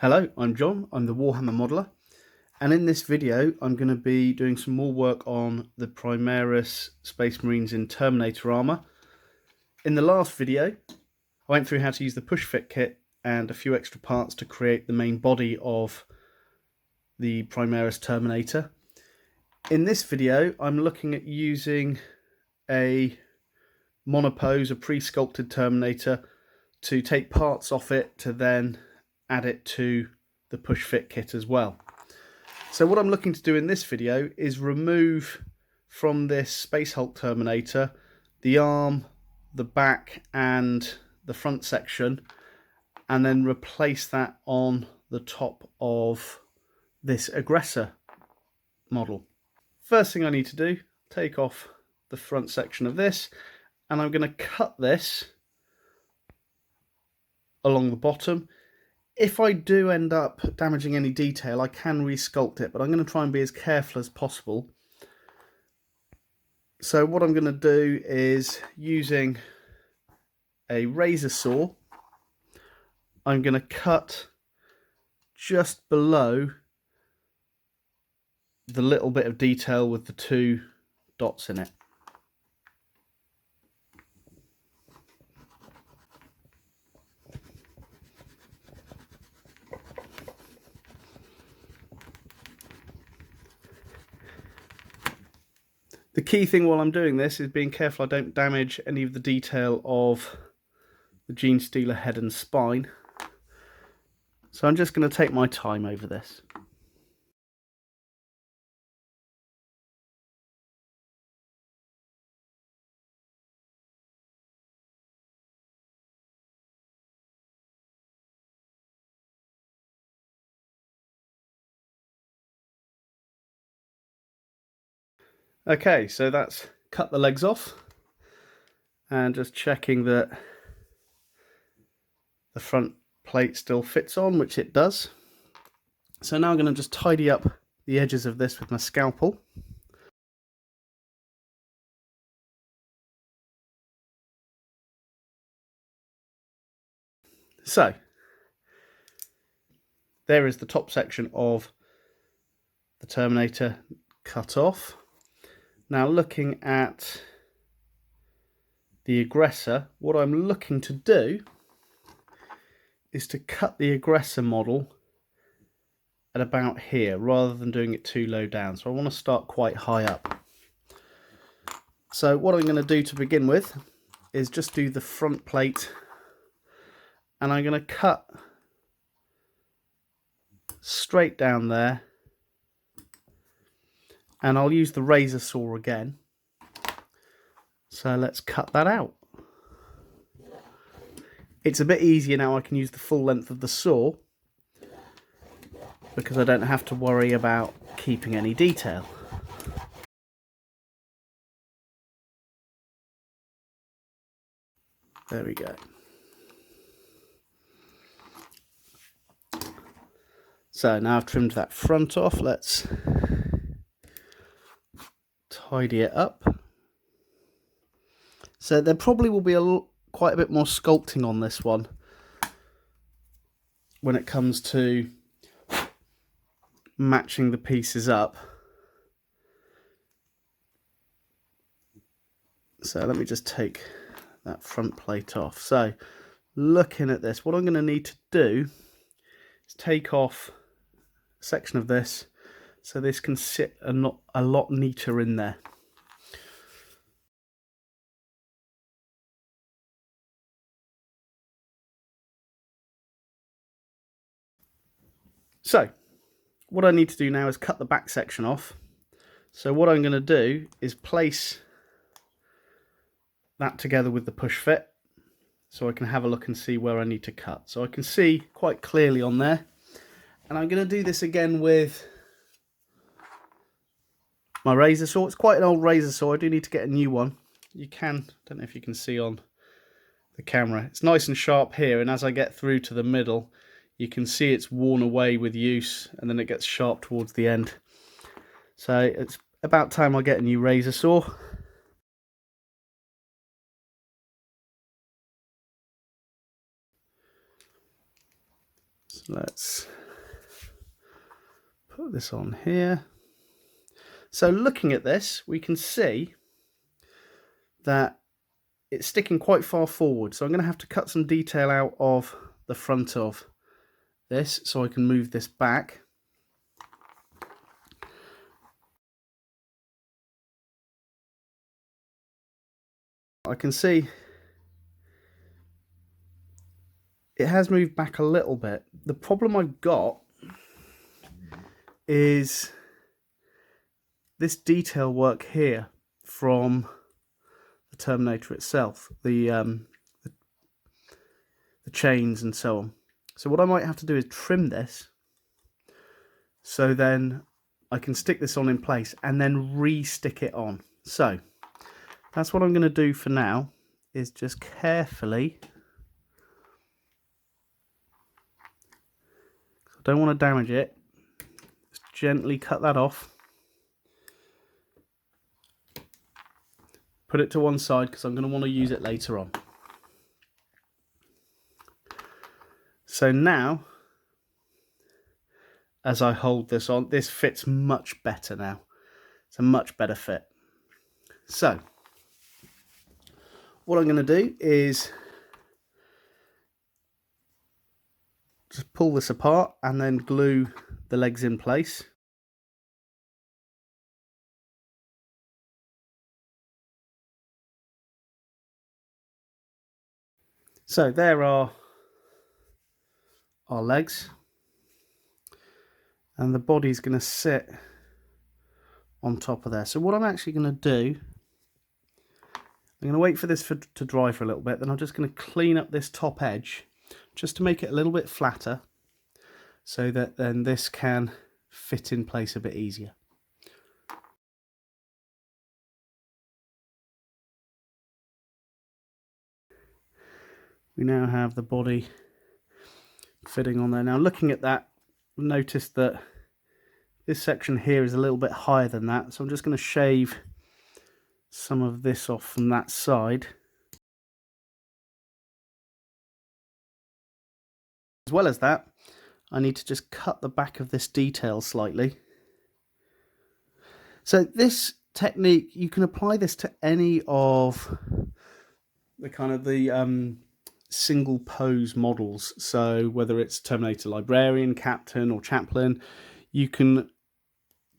Hello, I'm John, I'm the Warhammer modeler, and in this video I'm going to be doing some more work on the Primaris Space Marines in Terminator armour. In the last video I went through how to use the push fit kit and a few extra parts to create the main body of the Primaris Terminator. In this video I'm looking at using a monopose, a pre-sculpted Terminator, to take parts off it to then add it to the push fit kit as well. So what I'm looking to do in this video is remove from this Space Hulk Terminator the arm, the back and the front section, and then replace that on the top of this aggressor model. First thing I need to do, take off the front section of this, and I'm going to cut this along the bottom. If I do end up damaging any detail, I can resculpt it, but I'm going to try and be as careful as possible. So what I'm going to do is, using a razor saw, I'm going to cut just below the little bit of detail with the two dots in it. The key thing while I'm doing this is being careful I don't damage any of the detail of the Gene Stealer head and spine. So I'm just going to take my time over this. Okay, so that's cut the legs off, and just checking that the front plate still fits on, which it does. So now I'm going to just tidy up the edges of this with my scalpel. So there is the top section of the Terminator cut off. Now, looking at the aggressor, what I'm looking to do is to cut the aggressor model at about here, rather than doing it too low down. So I want to start quite high up. So what I'm going to do to begin with is just do the front plate, and I'm going to cut straight down there, and I'll use the razor saw again. So let's cut that out. It's a bit easier now. I can use the full length of the saw because I don't have to worry about keeping any detail. There we go. So now I've trimmed that front off, let's tidy it up. So there probably will be quite a bit more sculpting on this one when it comes to matching the pieces up. So let me just take that front plate off. So looking at this, what I'm going to need to do is take off a section of this so this can sit a lot neater in there. So what I need to do now is cut the back section off. So what I'm going to do is place that together with the push fit so I can have a look and see where I need to cut. So I can see quite clearly on there, and I'm going to do this again with my razor saw. It's quite an old razor saw. I do need to get a new one. You can, don't know if you can see on the camera, it's nice and sharp here, and as I get through to the middle you can see it's worn away with use, and then it gets sharp towards the end. So it's about time I get a new razor saw. So let's put this on here. So looking at this, we can see that it's sticking quite far forward. So I'm going to have to cut some detail out of the front of this so I can move this back. I can see it has moved back a little bit. The problem I've got is this detail work here from the Terminator itself, the chains and so on. So what I might have to do is trim this, so then I can stick this on in place and then re-stick it on. So that's what I'm going to do for now, is just carefully, I don't want to damage it, just gently cut that off, put it to one side because I'm going to want to use it later on. So now, as I hold this on, this fits much better now. It's a much better fit. So what I'm going to do is just pull this apart and then glue the legs in place. So there are our legs, and the body's going to sit on top of there. So what I'm actually going to do, I'm going to wait for this to dry for a little bit, then I'm just going to clean up this top edge just to make it a little bit flatter, so that then this can fit in place a bit easier. We now have the body fitting on there. Now looking at that, notice that this section here is a little bit higher than that, so I'm just going to shave some of this off from that side. As well as that, I need to just cut the back of this detail slightly. So this technique, you can apply this to any of the kind of the single pose models. So whether it's Terminator Librarian, Captain or Chaplain, you can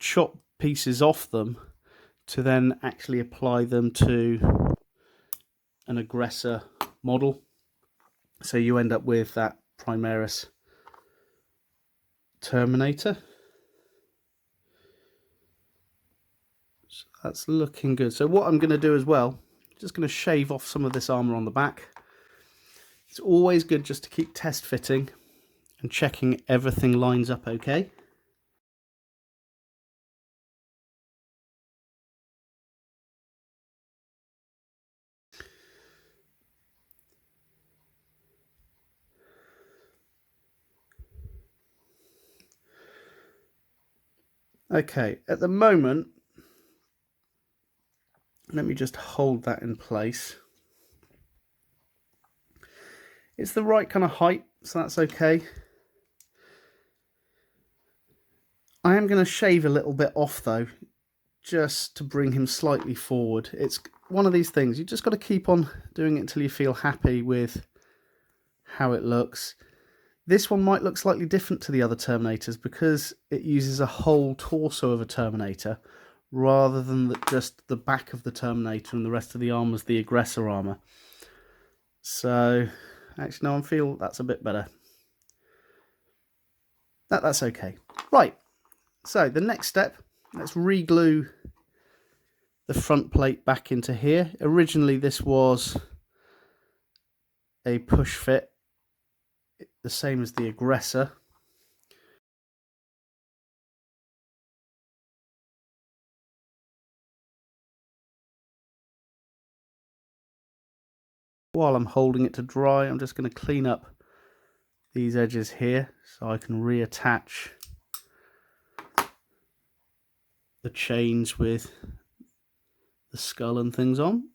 chop pieces off them to then actually apply them to an aggressor model. So you end up with that Primaris Terminator. So that's looking good. So what I'm going to do as well, just going to shave off some of this armor on the back. It's always good just to keep test fitting and checking everything lines up okay. Okay, at the moment, let me just hold that in place. It's the right kind of height, so that's okay. I am going to shave a little bit off though, just to bring him slightly forward. It's one of these things, you just got to keep on doing it until you feel happy with how it looks. This one might look slightly different to the other Terminators because it uses a whole torso of a Terminator rather than just the back of the Terminator, and the rest of the armor is the aggressor armor. So actually no, I feel that's a bit better. That's okay. Right, so the next step, let's re-glue the front plate back into here. Originally this was a push fit, the same as the aggressor. While I'm holding it to dry, I'm just going to clean up these edges here so I can reattach the chains with the skull and things on.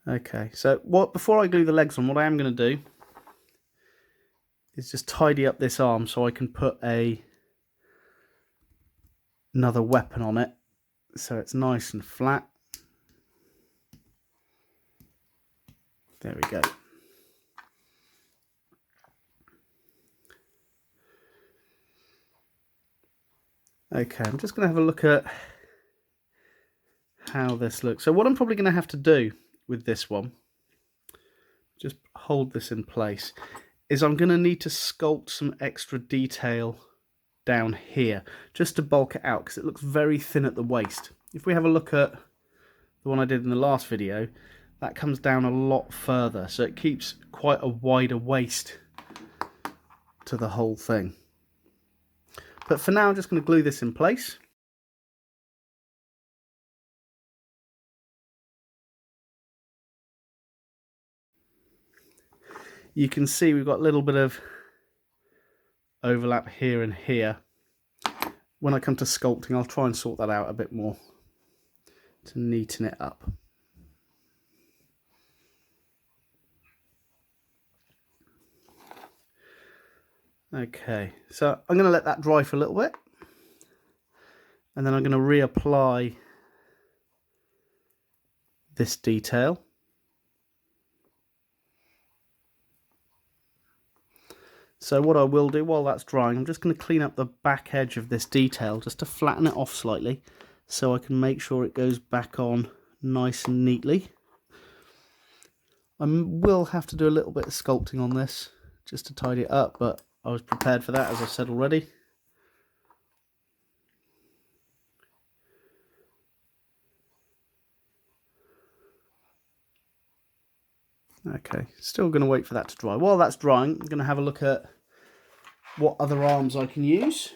Okay, so before I glue the legs on, what I am going to do is just tidy up this arm so I can put another weapon on it so it's nice and flat. There we go. Okay, I'm just going to have a look at how this looks. So what I'm probably going to have to do with this one, just hold this in place, is I'm going to need to sculpt some extra detail down here just to bulk it out because it looks very thin at the waist. If we have a look at the one I did in the last video, that comes down a lot further, so it keeps quite a wider waist to the whole thing. But for now, I'm just going to glue this in place. You can see we've got a little bit of overlap here and here. When I come to sculpting, I'll try and sort that out a bit more to neaten it up. Okay, so I'm going to let that dry for a little bit, and then I'm going to reapply this detail. So what I will do while that's drying, I'm just going to clean up the back edge of this detail just to flatten it off slightly so I can make sure it goes back on nice and neatly. I will have to do a little bit of sculpting on this just to tidy it up, but I was prepared for that, as I said already. Okay, still going to wait for that to dry. While that's drying, I'm going to have a look at what other arms I can use.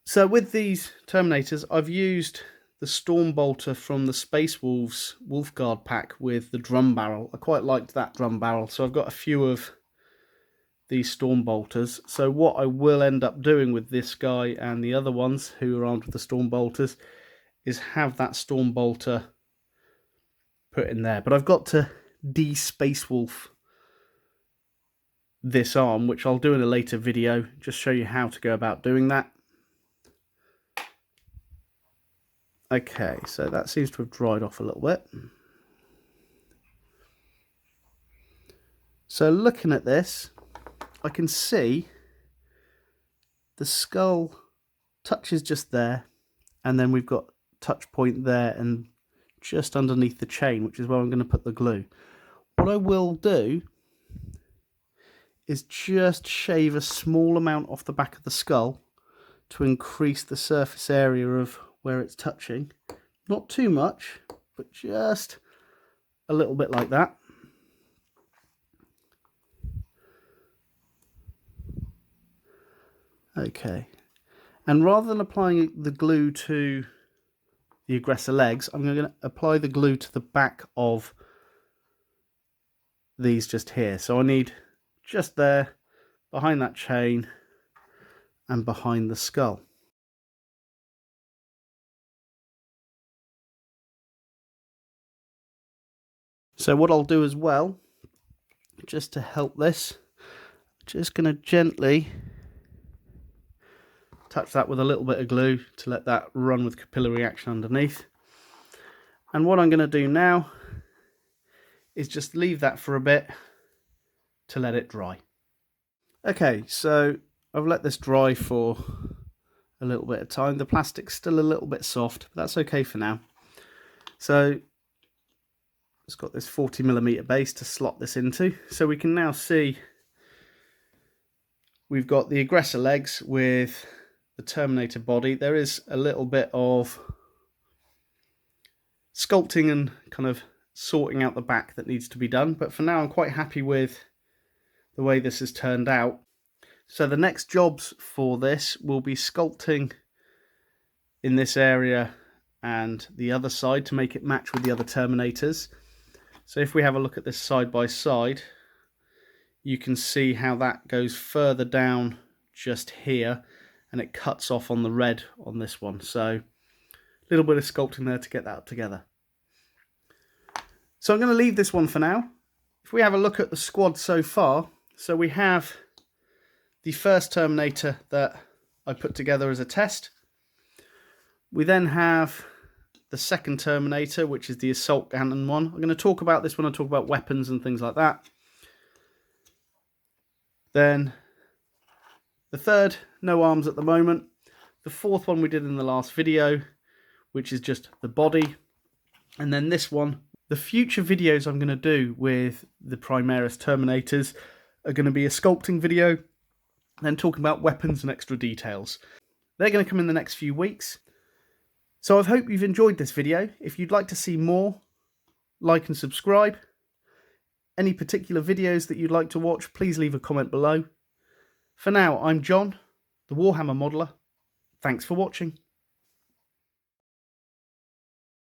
So with these Terminators, I've used the Storm Bolter from the Space Wolves Wolfguard pack with the drum barrel. I quite liked that drum barrel, so I've got a few of these Storm Bolters. So what I will end up doing with this guy and the other ones who are armed with the Storm Bolters is have that Storm Bolter put in there. But I've got to de-Space Wolf this arm, which I'll do in a later video, just show you how to go about doing that. Okay, so that seems to have dried off a little bit. So looking at this, I can see the skull touches just there, and then we've got touch point there and just underneath the chain, which is where I'm going to put the glue. What I will do is just shave a small amount off the back of the skull to increase the surface area of where it's touching. Not too much, but just a little bit like that. Okay, and rather than applying the glue to the aggressor legs, I'm going to apply the glue to the back of these just here. So I need just there, behind that chain, and behind the skull. So what I'll do as well, just to help this, just going to gently touch that with a little bit of glue to let that run with capillary action underneath. And what I'm going to do now is just leave that for a bit to let it dry. Okay, so I've let this dry for a little bit of time. The plastic's still a little bit soft, but that's okay for now. So it's got this 40mm base to slot this into. So we can now see we've got the aggressor legs with the Terminator body. There is a little bit of sculpting and kind of sorting out the back that needs to be done, but for now I'm quite happy with the way this has turned out. So the next jobs for this will be sculpting in this area and the other side to make it match with the other Terminators. So if we have a look at this side by side, you can see how that goes further down just here, and it cuts off on the red on this one. So little bit of sculpting there to get that together. So I'm going to leave this one for now. If we have a look at the squad so far, so we have the first Terminator that I put together as a test. We then have the second Terminator, which is the assault cannon one. I'm going to talk about this when I talk about weapons and things like that. Then the third, no arms at the moment. The fourth one we did in the last video, which is just the body. And then this one, the future videos I'm going to do with the Primaris Terminators are going to be a sculpting video, then talking about weapons and extra details. They're going to come in the next few weeks. So I hope you've enjoyed this video. If you'd like to see more, like and subscribe. Any particular videos that you'd like to watch, please leave a comment below. For now, I'm John, the Warhammer Modeler. Thanks for watching.